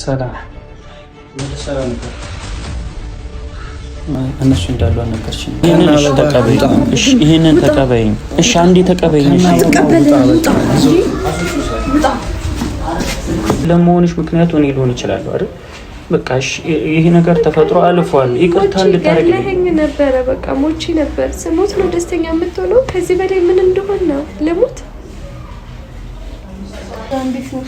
ሰላም እነሱ እንዳሉ አልነገርሽኝ። ይሄንን ተቀበይኝ። እሺ አንዴ ተቀበይኝ። ለመሆንሽ ምክንያቱ እኔ ሊሆን ይችላል አይደል? በቃ ይሄ ነገር ተፈጥሮ አልፏል። ይቅርታ እንድታረግልኝ ነበረ። በቃ ሞቼ ነበር። ስሞት ነው ደስተኛ የምትሆነው። ከዚህ በላይ ምን እንደሆነ ነው ለሞት አንዴት ነው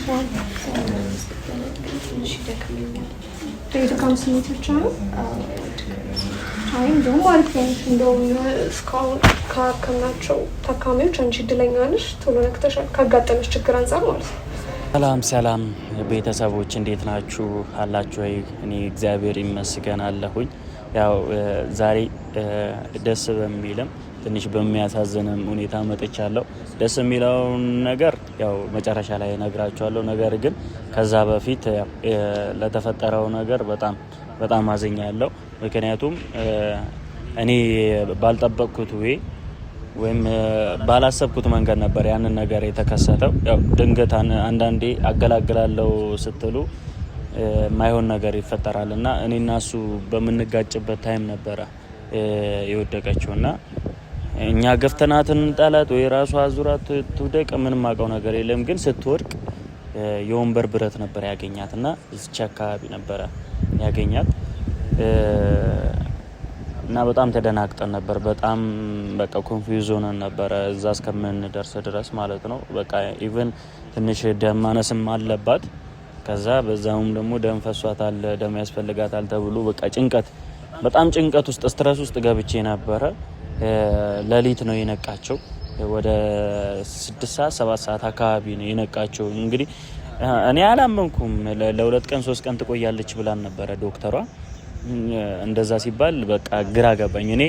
የድካም ስሜት ብቻ ነው። እንደውም አሪፍ ነው። እንደውም እስካሁን ካከምናቸው ታካሚዎች አንቺ እድለኛ ነሽ። ቶሎ ነቅተሻል ካጋጠመሽ ችግር አንጻር ማለት ነው። ሰላም ቤተሰቦች እንዴት ናችሁ? አላችሁ ወይ? እኔ እግዚአብሔር ይመስገን አለሁኝ። ያው ዛሬ ደስ በሚልም ትንሽ በሚያሳዝንም ሁኔታ መጥቻለሁ። ደስ የሚለውን ነገር ያው መጨረሻ ላይ እነግራችኋለሁ። ነገር ግን ከዛ በፊት ለተፈጠረው ነገር በጣም አዝኛለሁ። ምክንያቱም እኔ ባልጠበቅኩት ወይም ባላሰብኩት መንገድ ነበር ያንን ነገር የተከሰተው። ያው ድንገት አንዳንዴ አገላግላለሁ ስትሉ ማይሆን ነገር ይፈጠራል እና እኔና እሱ በምንጋጭበት ታይም ነበረ የወደቀችውና እኛ ገፍተናትን ጣላት ወይ ራሷ አዙራት ትውደቅ ምንም አውቀው ነገር የለም። ግን ስትወድቅ የወንበር ብረት ነበር ያገኛትና እዚች አካባቢ ነበረ ያገኛት እና በጣም ተደናግጠን ነበር። በጣም በቃ ኮንፊውዝ ሆነን ነበረ እዛ እስከምንደርስ ድረስ ማለት ነው። በቃ ኢቭን ትንሽ ደም ማነስም አለባት። ከዛ በዛውም ደግሞ ደም ፈሷታል፣ ደም ያስፈልጋታል ተብሎ በቃ በጣም ጭንቀት ውስጥ ስትረስ ውስጥ ገብቼ ነበረ። ሌሊት ነው የነቃቸው። ወደ 6 ሰዓት 7 ሰዓት አካባቢ ነው የነቃቸው። እንግዲህ እኔ አላመንኩም። ለ2 ቀን 3 ቀን ትቆያለች ብላን ነበረ ዶክተሯ። እንደዛ ሲባል በቃ ግራ ገባኝ። እኔ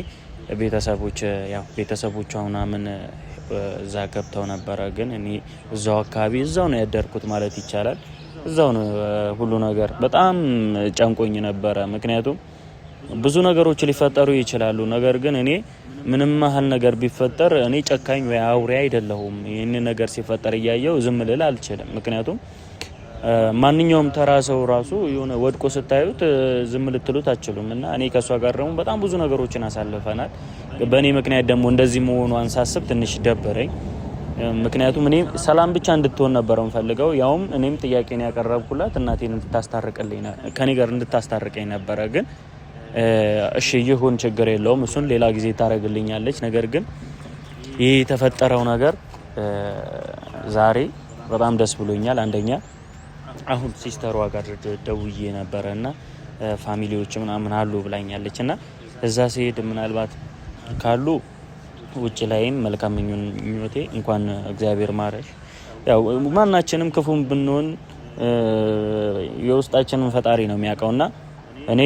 ቤተሰቦቿ ምናምን እዛ ገብተው ነበረ። ግን እኔ እዛው አካባቢ እዛው ነው ያደርኩት ማለት ይቻላል። እዛው ነው ሁሉ ነገር። በጣም ጨንቆኝ ነበረ። ምክንያቱም ብዙ ነገሮች ሊፈጠሩ ይችላሉ። ነገር ግን እኔ ምንም ያህል ነገር ቢፈጠር እኔ ጨካኝ ወይ አውሬ አይደለሁም። ይህን ነገር ሲፈጠር እያየው ዝም ልል አልችልም። ምክንያቱም ማንኛውም ተራ ሰው ራሱ የሆነ ወድቆ ስታዩት ዝም ልትሉት አትችሉም። እና እኔ ከሷ ጋር ደግሞ በጣም ብዙ ነገሮችን አሳልፈናል። በእኔ ምክንያት ደግሞ እንደዚህ መሆኗን ሳስብ ትንሽ ደበረኝ። ምክንያቱም እኔ ሰላም ብቻ እንድትሆን ነበር የምፈልገው። ያውም እኔም ጥያቄን ያቀረብኩላት እናቴን እንድታስታርቅልኝ ከኔ ጋር እንድታስታርቀኝ ነበረ። ግን እሺ ይሁን ችግር የለውም እሱን ሌላ ጊዜ ታረግልኛለች። ነገር ግን ይህ የተፈጠረው ነገር ዛሬ በጣም ደስ ብሎኛል። አንደኛ አሁን ሲስተሯ ጋር ደውዬ ነበረ እና ፋሚሊዎች ምናምን አሉ ብላኛለች እና እዛ ሲሄድ ምናልባት ካሉ ውጭ ላይም መልካም ምኞቴ እንኳን እግዚአብሔር ማረሽ። ያው ማናችንም ክፉም ብንሆን የውስጣችንን ፈጣሪ ነው የሚያውቀውና እኔ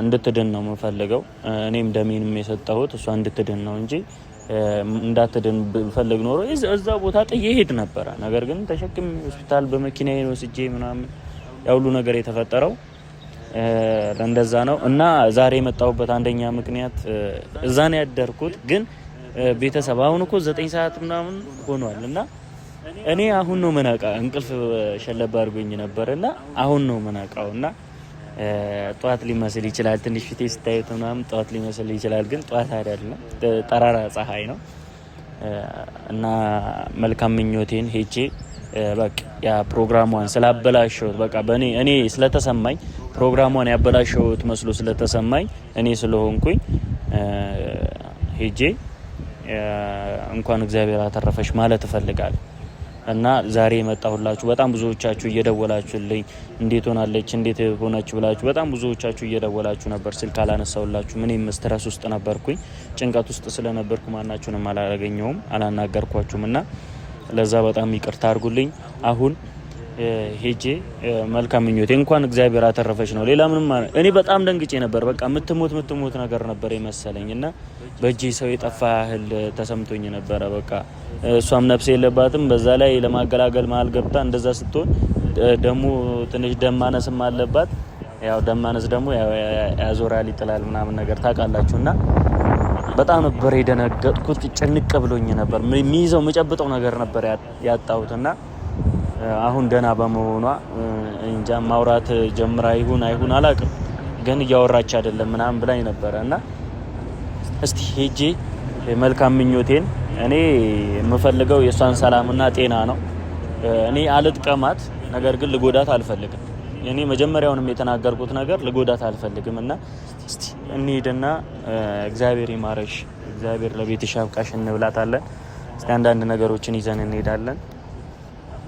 እንድትድን ነው የምፈልገው። እኔም ደሜንም የሰጠሁት እሷ እንድትድን ነው እንጂ እንዳትድን ብፈልግ ኖሮ እዛ ቦታ ጥዬ ሄድ ነበረ። ነገር ግን ተሸክም ሆስፒታል በመኪናዬ ወስጄ ምናምን ያውሉ ነገር የተፈጠረው እንደዛ ነው እና ዛሬ የመጣሁበት አንደኛ ምክንያት እዛ ነው ያደርኩት። ግን ቤተሰብ አሁን እኮ 9 ሰዓት ምናምን ሆኗል እና እኔ አሁን ነው መናቃ እንቅልፍ ሸለባ አድርጎኝ ነበርና አሁን ነው መናቃው እና ጧት ሊመስል ይችላል ትንሽ ፊቴ ስታዩት ምናምን ጧት ሊመስል ይችላል። ግን ጧት አይደለም ጠራራ ፀሐይ ነው እና መልካም ምኞቴን ሄጄ በቃ ያ ፕሮግራሟን ስላበላሸሁት በቃ እኔ ስለተሰማኝ ፕሮግራሟን ያበላሸሁት መስሎ ስለተሰማኝ እኔ ስለሆንኩኝ ሄጄ እንኳን እግዚአብሔር አተረፈሽ ማለት እፈልጋለሁ። እና ዛሬ የመጣሁላችሁ በጣም ብዙዎቻችሁ እየደወላችሁልኝ እንዴት ሆናለች እንዴት ሆነች ብላችሁ በጣም ብዙዎቻችሁ እየደወላችሁ ነበር። ስልክ አላነሳውላችሁ። እኔም ስትረስ ውስጥ ነበርኩኝ፣ ጭንቀት ውስጥ ስለነበርኩ ማናችሁንም አላናገርኳችሁም እና ለዛ በጣም ይቅርታ አድርጉልኝ። አሁን ሄጄ መልካም ምኞቴ እንኳን እግዚአብሔር አተረፈች ነው። ሌላ ምንም እኔ በጣም ደንግጬ ነበር። በቃ ምትሞት ነገር ነበር የመሰለኝ እና በእጄ ሰው የጠፋ ያህል ተሰምቶኝ ነበረ። በቃ እሷም ነፍስ የለባትም። በዛ ላይ ለማገላገል መሀል ገብታ እንደዛ ስትሆን ደግሞ ትንሽ ደም ማነስም አለባት። ያው ደም ማነስ ደግሞ ያዞራል ይጥላል ምናምን ነገር ታውቃላችሁና በጣም ነበር የደነገጥኩት። ጭንቅ ብሎኝ ነበር። የሚይዘው መጨብጠው ነገር ነበር ያጣሁትና አሁን ገና በመሆኗ እንጃ ማውራት ጀምራ ይሁን አይሁን አላውቅም፣ ግን እያወራች አይደለም ምናምን ብላኝ ነበርና እስቲ ሄጄ መልካም ምኞቴን እኔ የምፈልገው የሷን ሰላምና ጤና ነው። እኔ አልጥቀማት፣ ነገር ግን ልጎዳት አልፈልግም። እኔ መጀመሪያውንም የተናገርኩት ነገር ልጎዳት አልፈልግም እና እስቲ እንሂድና እግዚአብሔር ይማረሽ፣ እግዚአብሔር ለቤትሽ ያብቃሽ እንብላታለን። እስቲ አንዳንድ ነገሮችን ይዘን እንሄዳለን።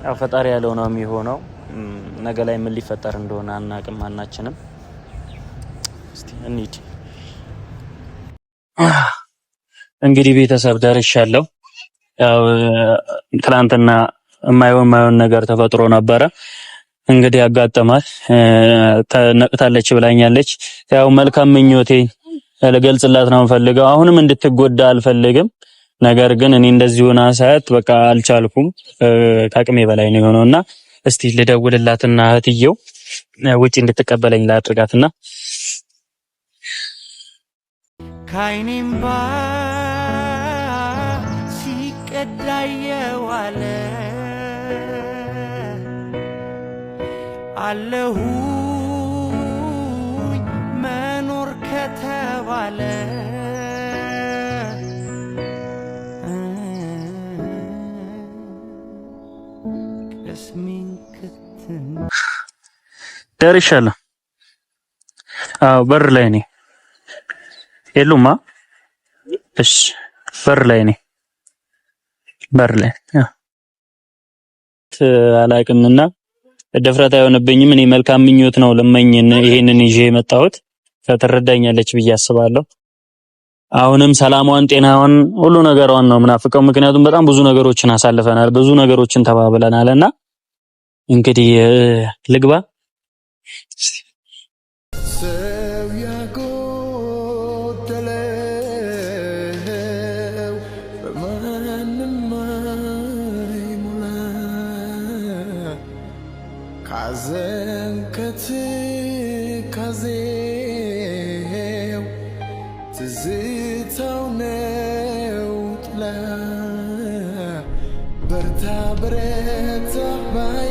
ያው ፈጣሪ ያለው ነው የሚሆነው። ነገ ላይ ምን ሊፈጠር እንደሆነ አናቅም ማናችንም። እስቲ እንሂድ። እንግዲህ ቤተሰብ ደርሻለሁ። ያው ትናንትና የማይሆን ነገር ተፈጥሮ ነበረ። እንግዲህ ያጋጠማል። ነቅታለች ብላኛለች። ያው መልካም ምኞቴ ለገልጽላት ነው የምፈልገው። አሁንም እንድትጎዳ አልፈልግም። ነገር ግን እኔ እንደዚህ ሆና ሳያት በቃ አልቻልኩም። ከአቅሜ በላይ ነው የሆነውና እስቲ ልደውልላትና እህትየው ውጪ እንድትቀበለኝ ላድርጋትና ካይኔም ባ ሲቀዳየዋለ አለሁ መኖር ከተባለ ደርሻለሁ። አዎ በር ላይ ነኝ። የሉማ? እሺ በር ላይ ነኝ። በር ላይ አላውቅምና ድፍረት አይሆንብኝም። እኔ መልካም ምኞት ነው ለመኝ ይሄንን ይዤ የመጣሁት ከተረዳኛለች ብዬ አስባለሁ። አሁንም ሰላሟን፣ ጤናዋን፣ ሁሉ ነገሯን ነው ምናፍቀው። ምክንያቱም በጣም ብዙ ነገሮችን አሳልፈናል፣ ብዙ ነገሮችን ተባብለናልና እንግዲህ ልግባ። ሰው ያጎደለው በማንም አይሞላ ካዘን ከትካዜው ትዝታው ነው ጥላ በርታ በረታ ባይ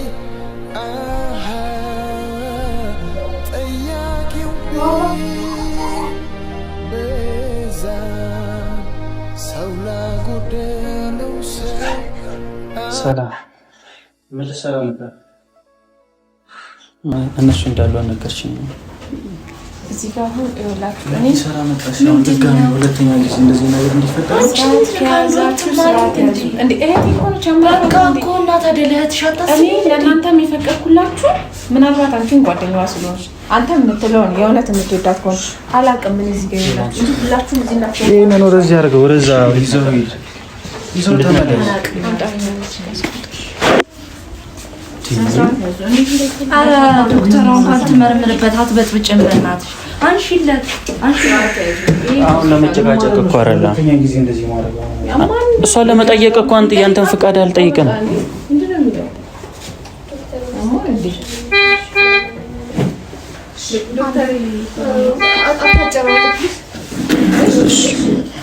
ሰላም ምን ልሰራ ነበር? እነሱ እንዳሉ አልነገርሽኝ። እዚህ ጋር አሁን ይኸውላችሁ እኔ ሰራ መጣሽ ነው ድጋሚ ሁለተኛ ጊዜ እንደዚህ ነገር እንዲፈጠር ከያዛችሁ ስራት ያዙ እንዴ እኔ ሆነ ጀምራ እኮ እና ታዲያ ለህትሻታስ እኔ ለእናንተ የሚፈቀድኩላችሁ ምናልባት አንቺን ጓደኛዋ ስለሆንሽ አንተ የምትለውን የእውነት የምትወዳት ከሆነ አላውቅም። ምን እዚህ ጋር ይላችሁ እንዴ ሁላችሁም እዚህ ናችሁ። ይሄን ወደዚህ አድርገው ወደዛ ይዘው ተመለስ። ኧረ ዶክተሯን ካልትመረምርበት አትበጥብጭም በእናትሽ። አንሺለት። አሁን ለመጨቃጨቅ እኮ አይደለም እሷን ለመጠየቅ እኮ ያንተን ፍቃድ አልጠይቅም።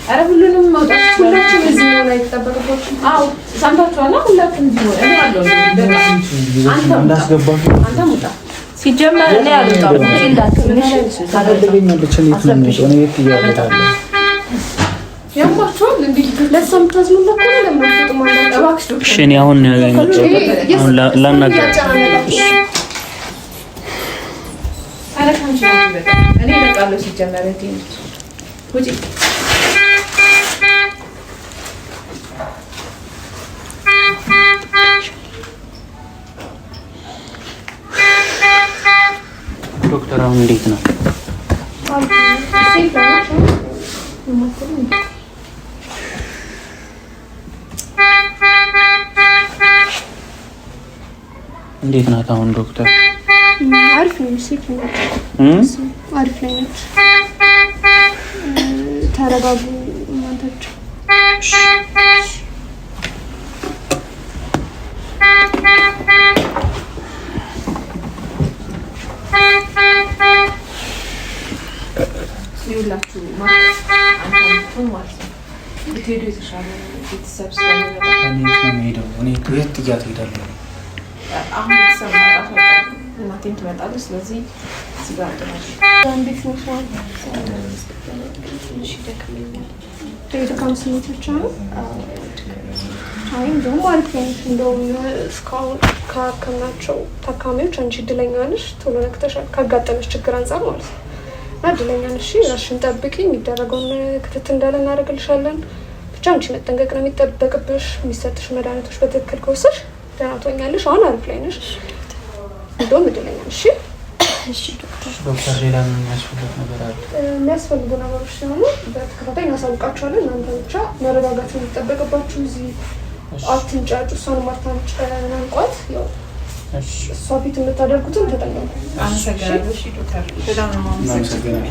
አረ ሁሉንም ማውጣት ሁላችሁም እዚህ ነው ላይ ተጠበቀባችሁ። አዎ ሰምታችኋል። ሁላችሁም እዚህ ነው እኔ አለው አንተ እንዳስገባሽ አንተ ሙጣ ሲጀመር እኔ አልወጣም እንዳትልሽ ታደርገኛለች። እንዴት ነው ነው የት ይያለታል ያማችኋል እንዴ ለሰምታዝ ነው ለማጥፋት ማለት እባክሽ ዶክተር እሺ እኔ አሁን ላናገር አረ ካንቺ እኔ ለቃለው ሲጀመር እንዴ ውጪ ዶክተር አሁን እንዴት ነው? እንዴት ናት አሁን ዶክተር? አሪፍ ነው። ሴት ነች። አሪፍ ነች። ተረጋጉ እናንተች። ይኸውላችሁ ማለት ነው ብትሄዱ የተሻለ ቤተሰብ ስለሚመጣ እኔ የት ጥያት ሄዳለሁ አሁን ቤተሰብ መጣት አይቀርም። እናቴም ትመጣለች። ስለዚህ እዚህ ጋር አድራሽ እንዴት ነው ሰው ትንሽ ይደክመኛል። የድካም ስሜት ብቻ ነው? አይ እንደውም አሪፍ ነው። እንደውም እስካሁን ካከምናቸው ታካሚዎች አንቺ እድለኛ ነሽ። ቶሎ ነቅተሻል ካጋጠመሽ ችግር አንጻር ማለት ነው። እና እድለኛ ነሽ። ራስሽን ጠብቂ። የሚደረገውን ክትትል እንዳለ እናደርግልሻለን። ብቻ አንቺ መጠንቀቅ ነው የሚጠበቅብሽ። የሚሰጥሽ መድኃኒቶች በትክክል ከወሰድሽ ደህና ትሆኛለሽ። አሁን አሪፍ ላይ ነሽ። እንደውም እድለኛ ነሽ። እሺ ዶክተር ሌላ ምን የሚያስፈልግ ነገር አለ? የሚያስፈልጉ ነገሮች ሲሆኑ በተከታታይ እናሳውቃቸዋለን። እናንተ ብቻ መረጋጋት ነው የሚጠበቅባችሁ። እዚህ አትንጫጩ። እሷንም አታንቋት። ያው እሷ ፊት የምታደርጉትን ተጠንቀቁ። አመሰግናለሁ። እሺ ዶክተር በጣም ነው የማመሰግነው።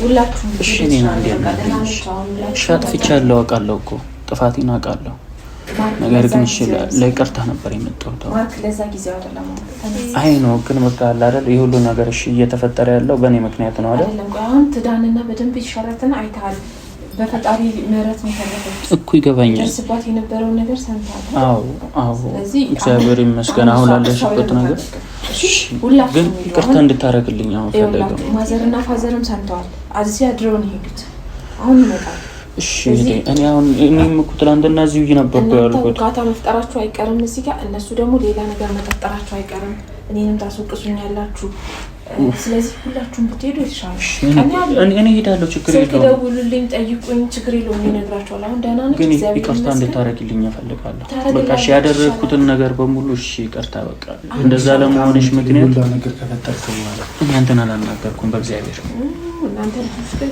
ሁላችሁም አጥፍቻለሁ፣ አውቃለሁ እኮ ጥፋቴን አውቃለሁ። ነገር ግን እሺ ለይቅርታ ነበር የመጣሁት። ማርክ ለዛ ጊዜ አይደለም። አይ ነው ግን በቃ አለ አይደል ይሄ ሁሉ ነገር እሺ እየተፈጠረ ያለው በእኔ ምክንያት ነው አይደል? አሁን ትዳንና በደንብ ይሻረትና አይተሃል። በፈጣሪ ምህረት ነው ያለበት እኮ ይገባኛል። ስባት የነበረውን ነገር ሰምታለህ? አዎ እግዚአብሔር ይመስገን አሁን ላለሽበት ነገር ግን ይቅርታ እንድታረግልኝ አሁን ፈልገው። ማዘርና ፋዘርም ሰምተዋል። እዚህ አድረው ነው ሄዱት። አሁን ይመጣል። እሺ እኔ አሁን እኔም እኮ ትናንትና እዚሁ ነበርኩ ያልኩት። ጋታ መፍጠራችሁ አይቀርም እዚህ ጋር፣ እነሱ ደግሞ ሌላ ነገር መጠጠራችሁ አይቀርም። እኔንም ታስወቅሱኛላችሁ። ስለዚህ ሁላችሁም ብትሄዱ ይሻላል። እኔ ሄዳለሁ፣ ችግር የለውም። ደውሉልኝ፣ ጠይቁኝ፣ ችግር የለውም። እነግራቸዋለሁ። አሁን ደህና ነኝ። ግን ይቅርታ እንድታረግልኝ እፈልጋለሁ። በቃ እሺ ያደረኩትን ነገር በሙሉ እሺ ይቅርታ። በቃ እንደዛ ለመሆንሽ ምክንያት ነገር ከፈጠርኩ ማለት እኔ አንተን አላናገርኩም በእግዚአብሔር። እናንተ ልጅ ግን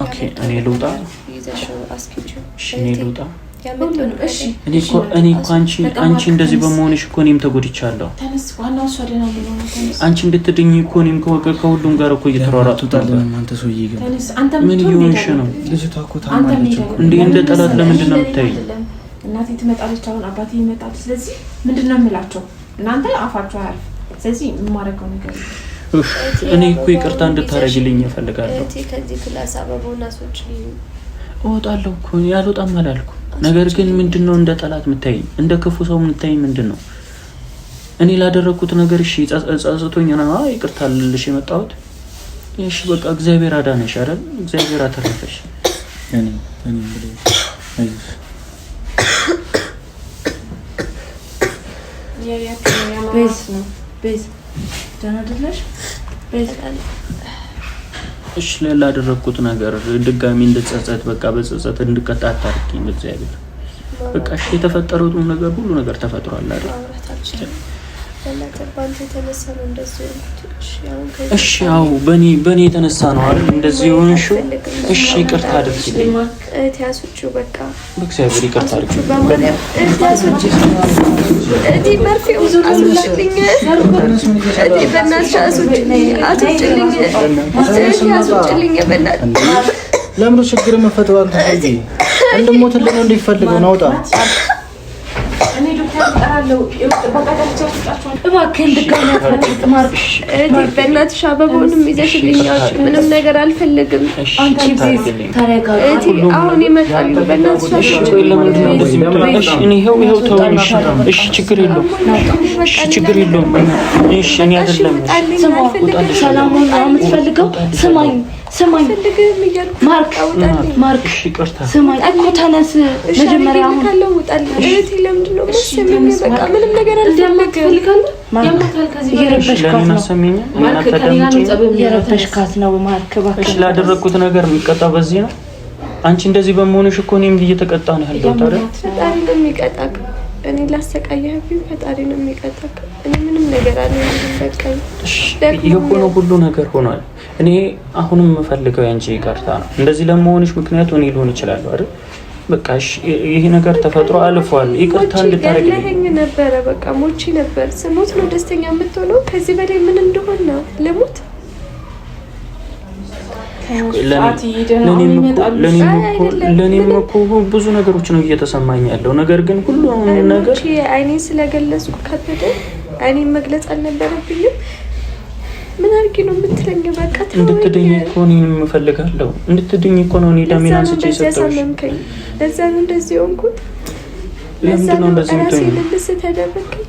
ኦኬ እኔ ልውጣ? እሺ እኔ ልውጣ? እኔ እኮ አንቺ እንደዚህ በመሆንሽ እኮ እኔም ተጎድቻለሁ። አንቺ እንድትድኝ እኮ እኔም ከሁሉም ጋር እኮ እየተሯሯጥኩ ነበር። ምን እየሆንሽ ነው? እንዴ እንደ ጠላት ለምንድን ነው የምታይኝ? እናቴ ትመጣለች፣ አሁን አባቴ ይመጣል። ስለዚህ ምንድን ነው የምላቸው? እናንተ አፋችሁ አያልፍ። ስለዚህ የማደርገው ነገር እኔ እኮ ይቅርታ እንድታረግልኝ እፈልጋለሁ። ከዚህ ክላስ አበባውን አስወጪ። እወጣለሁ እኮ ያልወጣም አላልኩ። ነገር ግን ምንድነው እንደ ጠላት የምታይኝ? እንደ ክፉ ሰው የምታይኝ ምንድነው? እኔ ላደረኩት ነገር እሺ ጸጸቶኝ ነው ይቅርታ ልልሽ የመጣሁት። እሺ በቃ እግዚአብሔር አዳነሽ አይደል? እግዚአብሔር አተረፈሽ። እኔ ቤዝ ደህና አይደለሽ? እሺ ላደረኩት ነገር ድጋሚ እንድጸጸት በቃ በጸጸት እንድቀጣ አታርቂኝ በእግዚአብሔር። በቃ እሺ የተፈጠረው ነገር ሁሉ ነገር ተፈጥሯል አይደል? እሺ ያው በኔ የተነሳ ነው አይደል እንደዚህ ሆንሽው። እሺ ይቅርታ አድርጊልኝ እህቴ። በቃ በእግዚአብሔር ይቅርታ አድርጊልኝ። እህቴ መርፌው ዙሩልኝ። እህቴ በእናትሽ አስወጪልኝ። ለምን ችግር መፈተው አንተ እንደሞትልኝ ነው እንዲፈልገው ናውጣ። እኔ ዶክተር ጠራለው እባክህን ድጋሚ አትመጣ ማርክ። በእናትሽ አበባውንም ይዘሽልኝ። ምንም ነገር አልፈልግም። አንቺ ቤዝ ተረጋጋ። አሁን ይመጣሉ። በእናትሽ እኔ ይኸው ተውሽ። እሺ ችግር የለውም። እሺ ችግር የለውም። እሺ እኔ አይደለም ሰላሙን ነው የምትፈልገው። ስማኝ ማርክ እሺ ይቅርታ ስማኝ እኮ ተነስ። መጀመሪያ አሁን ካለው ውጣል። እህቴ ለምንድን ነው መስለኝ? በቃ ምንም ነገር አልፈልግም። የረበሽካት ነው ማርክ። እሺ ላደረኩት ነገር የሚቀጣው በዚህ ነው። አንቺ እንደዚህ በመሆንሽ እኮ እኔም እየተቀጣ ነው ያለው ታዲያ። ፈጣሪ ነው የሚቀጣክ። እኔ ላሰቃየህብኝ ፈጣሪ ነው የሚቀጣክ። እኔ ምንም ነገር አልሆንም። በቃ የሆነው ሁሉ ነገር ሆኗል። እኔ አሁንም የምፈልገው ያንቺ ይቅርታ ነው። እንደዚህ ለመሆንሽ ምክንያቱ እኔ ሊሆን ይችላል አይደል? በቃ ይሄ ነገር ተፈጥሮ አልፏል። ይቅርታ እንድታረግልኝ ነበረ። በቃ ሞቼ ነበር። ስሞት ነው ደስተኛ የምትሆነው? ከዚህ በላይ ምን እንደሆነ ነው ልሙት? ለኔም እኮ ብዙ ነገሮች ነው እየተሰማኝ ያለው። ነገር ግን ሁሉ ነገር አይኔን ስለገለጽኩ ከበደ። አይኔን መግለጽ አልነበረብኝም። ምን አድርጌ ነው የምትለኝ? በቃ እንድትድኝ እኮ እኔም እፈልጋለሁ። እንድትድኝ እኮ ነው እኔ ደሜን አንስቼ የሰጠሁሽ። ለዛ ነው እንደዚህ ሆንኩት። ለምንድን ነው እንደዚህ የምትሆኝ? ልብስ ተደረገኝ።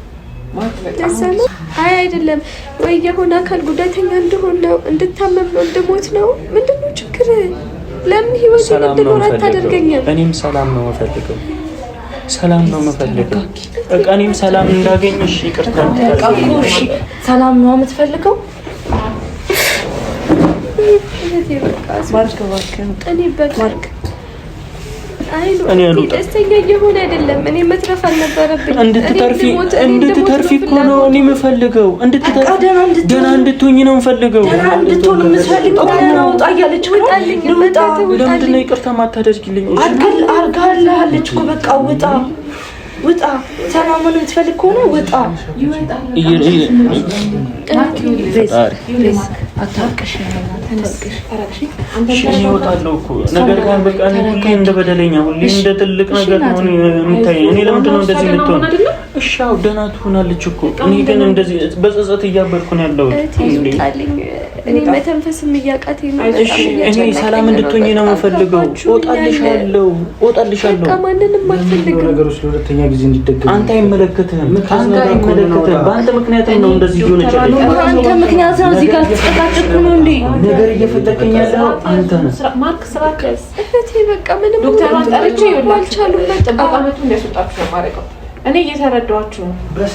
ለዛ ነው አይ አይደለም ወይ የሆነ አካል ጉዳተኛ እንደሆነ ነው እንድታመም ነው እንድሞት ነው። ምንድነው ችግር? ለምን ህይወት እንድኖር አታደርገኝም? እኔም ሰላም ነው የምፈልገው። ሰላም ነው የምፈልገው። በቃ እኔም ሰላም እንዳገኝሽ ይቅርታ። እሺ ሰላም ነው የምትፈልገው? እኔ ደስተኛ እየሆነ አይደለም። እኔ መትረፍ አልነበረብኝ። እንድትተርፊ እኮ ነው እኔ የምፈልገው። ደህና እንድትሆኝ ነው የምፈልገው። እንድትሆን የምትፈልገው ውጣ እያለች ውጣልኝ። ለምንድን ነው ይቅርታ ማታደርጊልኝ? አድርጋለች እኮ በቃ ውጣ። ሰላሙን የምትፈልግ ከሆነ ውጣ። እኔ እወጣለሁ እኮ ነገር ጋር በቃ ሁሌ እንደ በደለኛ ሁሌ እንደ ትልቅ ነገር ነው የምታይ። እኔ ለምንድን ነው እንደዚህ የምትሆን? እሺ አዎ ደህና ትሆናለች እኮ። እኔ ግን እንደዚህ በጸጸት እያበድኩ ነው ያለሁት። እኔ መተንፈስም እያቃተኝ ነው። እሺ እኔ ሰላም እንድትሆኝ ነው የምፈልገው። እወጣልሻለሁ። በቃ ማንንም አልፈልግም። ነገሮች ለሁለተኛ ጊዜ እንዲደገሙ አንተ አይመለከትህም። በአንተ ምክንያት ነው እንደዚህ ሆነ ይችላል። አንተ ምክንያት ነው እዚህ ጋር ተጨቃጨቁ ነው እንዴ? ነገር እየፈለከኝ ያለው አንተ ነህ። ማርክ ስራከስ እህቴ በቃ ምንም ዶክተር አንጠርቼ አልቻሉ። ጥበቃ መቱ እንዲያስወጣችሁ ነው ማረጋው። እኔ እየተረዳኋችሁ ነው።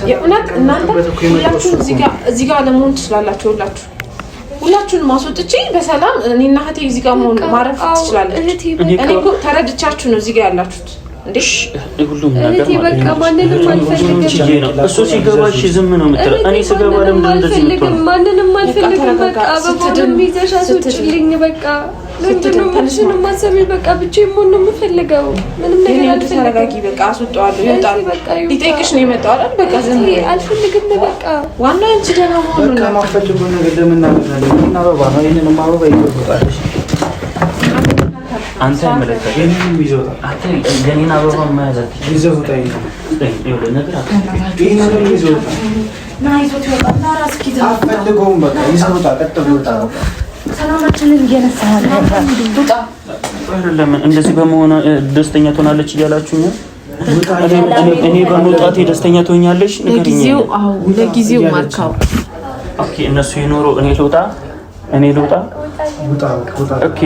የእውነት እናንተ ሁላችሁም እዚህ ጋር ለመሆን ትችላላችሁ። ሁላችሁንም ማስወጥቼ በሰላም እኔና እህቴ እዚህ ጋር መሆን ማረፍ ትችላለች። እኔ እኮ ተረድቻችሁ ነው እዚህ ጋር ያላችሁት። እንዴሽ ሁሉም ነገር በቃ ማንንም አልፈልግም። እሱ ሲገባሽ ዝም ነው የምትለው። እኔ ስገባ ለምን እንደዚህ ነው? ማንንም አልፈልግም። በቃ በቦም ይዘሽ አስወጪልኝ። በቃ ምንድነው ምንድነው ማሰብ? በቃ ብቻዬን መሆን ነው የምፈልገው። ምንም ነገር አልፈልግም። ተረጋጊ። በቃ አስወጣዋለሁ። ይወጣል። ሊጠይቅሽ ነው የመጣው አይደል? በቃ ዝም አልፈልግም። በቃ ዋናው አንቺ ደህና መሆን ነው። ከማፈልገው ነገር ለምን እናደርጋለን? እና አበባ ነው ይሄንን አበባ ይወጣልሽ። አንተ አይመለከትም። ይሄንን ይዘውታል። አንተ የኔን አበባ ማያዛት ይዘውታል። ይሄ ነገር ይሄንን ይዘውታል። ና ይዞት ይወጣል። ና ራስ ኪዛ አፈልገውም። በቃ ይዘውታል። ቀጥታ ይወጣል። ሰላማችንን እየነሳን ውጣ። ለምን እንደዚህ በመሆን ደስተኛ ትሆናለች እያላችሁ ነው? እኔ በመውጣቴ ደስተኛ ትሆኛለሽ? ለጊዜው ለጊዜው ማርካው ኦኬ። እነሱ ይኖሩ እኔ ልውጣ። ኦኬ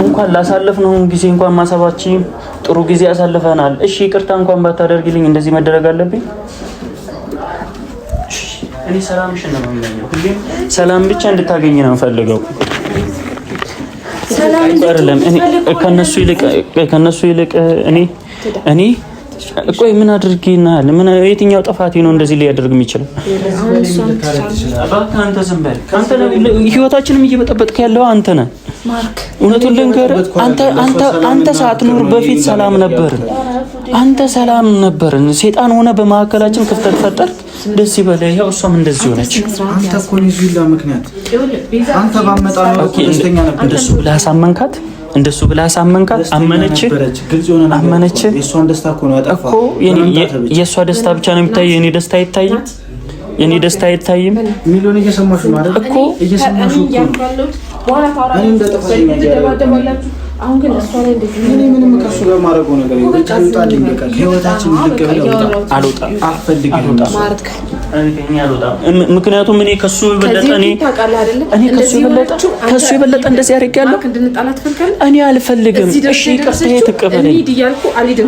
እንኳን ላሳለፍነው ጊዜ እንኳን ማሰባችን ጥሩ ጊዜ አሳልፈናል። እሺ ይቅርታ እንኳን ባታደርግልኝ እንደዚህ መደረግ አለብኝ? እኔ ሰላምሽን ነው የምመኘው። ሁሌም ሰላም ብቻ እንድታገኝ ነው የምፈልገው። ሰላም አይደለም እኔ ከነሱ ይልቅ እኔ ቆይ ምን አድርጌናል? ምን የትኛው ጥፋቴ ነው እንደዚህ ሊያደርግ የሚችለው? እባክህ አንተ ዝም በል። አንተ ህይወታችንም እየበጠበጥክ ያለው አንተ ነህ። ማርክ እውነቱን ልንገርህ፣ አንተ ሳትኖር በፊት ሰላም ነበርን። አንተ ሰላም ነበርን። ሴጣን ሆነ በመካከላችን ክፍተት ፈጠርክ። ደስ ይበልህ። ያው እሷም እንደዚህ ሆነች። አንተ እኮ ነው ይላ ምክንያት አንተ ባመጣ ነው ደስተኛ ነበር። እንደሱ ብላ አሳመንካት። አመነች። የእሷን ደስታ እኮ ነው ያጠፋው እኮ። የእሷ ደስታ ብቻ ነው የሚታየው። የኔ ደስታ አይታይም። ሚሊዮን እየሰማሽ ነው አይደል እኮ እየሰማሽ ነው። አሁን ግን እሷ ላይ እንደዚህ ምንም ከሱ ጋር ማድረገው ነገር የለም። ይጣልኝ በቃ ህይወታችን ልቀበለው። አልወጣም። አልፈልግም። ማርክ እኔ አልወጣም። ምክንያቱም እኔ ከሱ የበለጠ ከሱ የበለጠ እንደዚህ አድርጌያለሁ። እኔ አልፈልግም። እሺ ይቅርታ ተቀበለኝ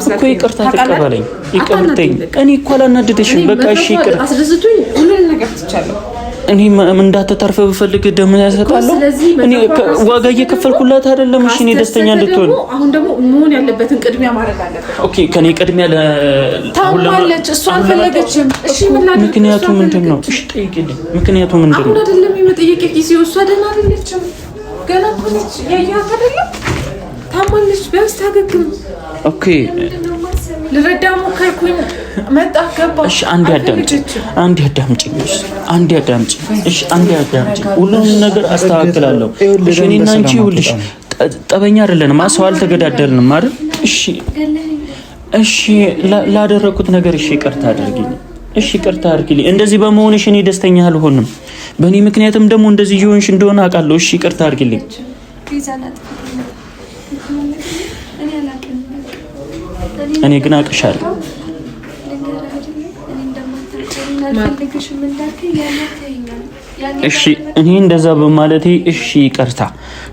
እኮ ይቅርታ ተቀበለኝ። ይቅርታኝ። እኔ እኮ አላናድድሽም። በቃ እሺ ይቅር አስደስቱኝ። ሁሉን ነገር ትቻለሁ። እኔ እንዳትተርፍ ብፈልግ ደም ያሰጣለሁ። እኔ ዋጋ እየከፈልኩላት አይደለም። እሺ እኔ ደስተኛ እንድትሆን አሁን ደግሞ መሆን ያለበትን ቅድሚያ ማድረግ አለበት። ኦኬ ከኔ ቅድሚያ ታማለች። እሷ አልፈለገችም። እሺ ምክንያቱ ምንድነው? እሺ ጠይቂልኝ። ምክንያቱ ምንድነው? አሁን አይደለም የመጠየቅ ጊዜው። እሷ ደህና አይደለችም። ገና እኮ ነች። ያያት አይደለም። ታማለች። ቢያንስ ታገግም። ኦኬ ልረዳ ሞከርኩኝ። መጣ ገባ። እሺ አንዴ አዳምጪኝ። እሺ አንዴ አዳምጪኝ። ሁሉንም ነገር አስተካክላለሁ። እሺ እኔና አንቺ ይኸውልሽ ጠበኛ አይደለንም። ሰው አልተገዳደልንም አይደል? እሺ ላደረኩት ነገር ይቅርታ አድርጊልኝ። እንደዚህ በመሆንሽ እኔ ደስተኛ አልሆንም። በእኔ ምክንያትም ደግሞ እንደዚህ እየሆንሽ እንደሆነ አውቃለሁ። እሺ ይቅርታ አድርጊልኝ። እኔ ግን አውቅሻለሁ። እሺ እኔ እንደዛ በማለቴ እሺ ይቅርታ።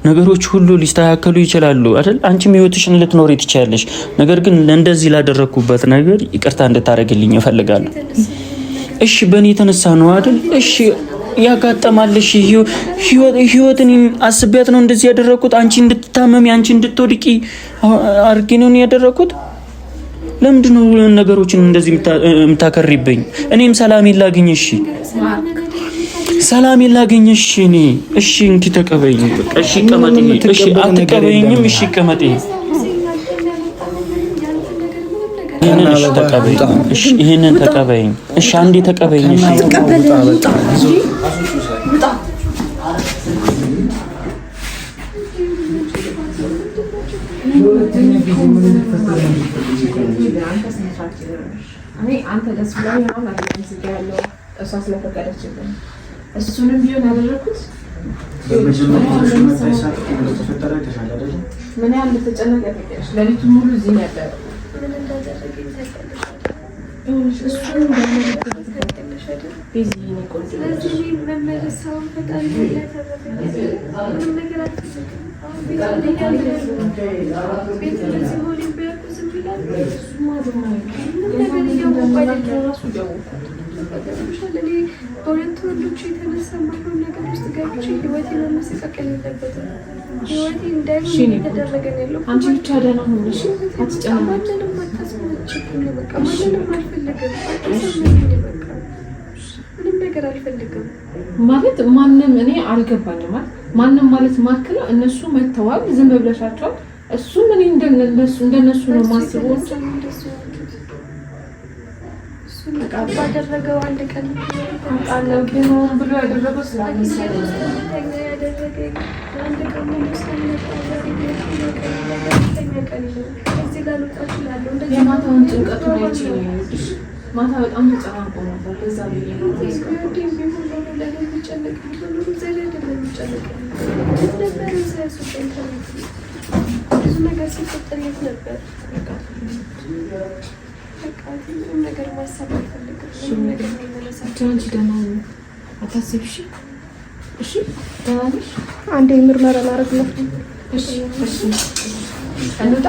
ነገሮች ሁሉ ሊስተካከሉ ይችላሉ አይደል? አንቺም ህይወትሽን ልትኖሪ ትችያለሽ። ነገር ግን እንደዚህ ላደረኩበት ነገር ይቅርታ እንድታደርግልኝ እፈልጋለሁ። እሺ በእኔ የተነሳ ነው አይደል? እሺ ያጋጠማል። እሺ ህይወትን አስቤያት ነው እንደዚህ ያደረኩት። አንቺ እንድትታመሚ፣ አንቺ እንድትወድቂ አድርጌ ነው ያደረኩት። ለምንድን ነው ነገሮችን እንደዚህ የምታከሪብኝ? እኔም ሰላሜን ላግኝ። እሺ ሰላሜን ላግኝ። እሺ እኔ እሺ እንኪ ተቀበይኝ። በቃ እሺ ቀመጥ። እሺ አትቀበይኝም? እሺ ቀመጥ። ይሄንን እሺ ተቀበይኝ። እሺ ይሄንን ተቀበይኝ። እሺ አንዴ ተቀበይኝ። እሺ አንተ ደስ ብሎኝ ነው ያለው እሷ ስለፈቀደችልኝ እሱንም ቢሆን ያደረኩት ምን ያህል እንደተጨነቀ ያፈቀደች ለሊቱን ሙሉ እዚህ ነበር። በሁለት ወንዶች የተነሳ ማንም ነገር ውስጥ ገብቼ ህይወቴ መመሰቃቀል የለበትም። ህይወቴ እንዳይሆን የተደረገ ነው ያለው። አንቺ ብቻ ደህና ሆነሽ አትጨናነቂ። ማንንም አታስመችኝ። በቃ ማንንም አልፈልግም። አታስመችኝ። በቃ ምንም ነገር አልፈልግም ማለት ማንም እኔ አልገባኝም። ማለት ማንም ማለት ማክለው እነሱ መተዋል ዝም ብለሻቸዋል። እሱ ምን እንደነሱ ነው ማስበው። ባደረገው አንድ ቀን አውቃለሁ ግን ሆን ብሎ ያደረገው ስላልመሰለኝ ያደረገኝ አንድ ቀን የማታውን ጭንቀቱን አይቼ ነው የሄድሽ። ማታ በጣም ተጨናንቆ ነበር። በዛ ብዬ ነው ብዙ ነገር ሲፈጠር የት ነበር? ምንም ነገር ማሰብ አልፈልግም። ነገር አንቺ ደህና ነኝ፣ አታስቢ። እሺ ደህና ነሽ? አንዴ ምርመራ ላደርግለት ነው። እሺ እንውጣ።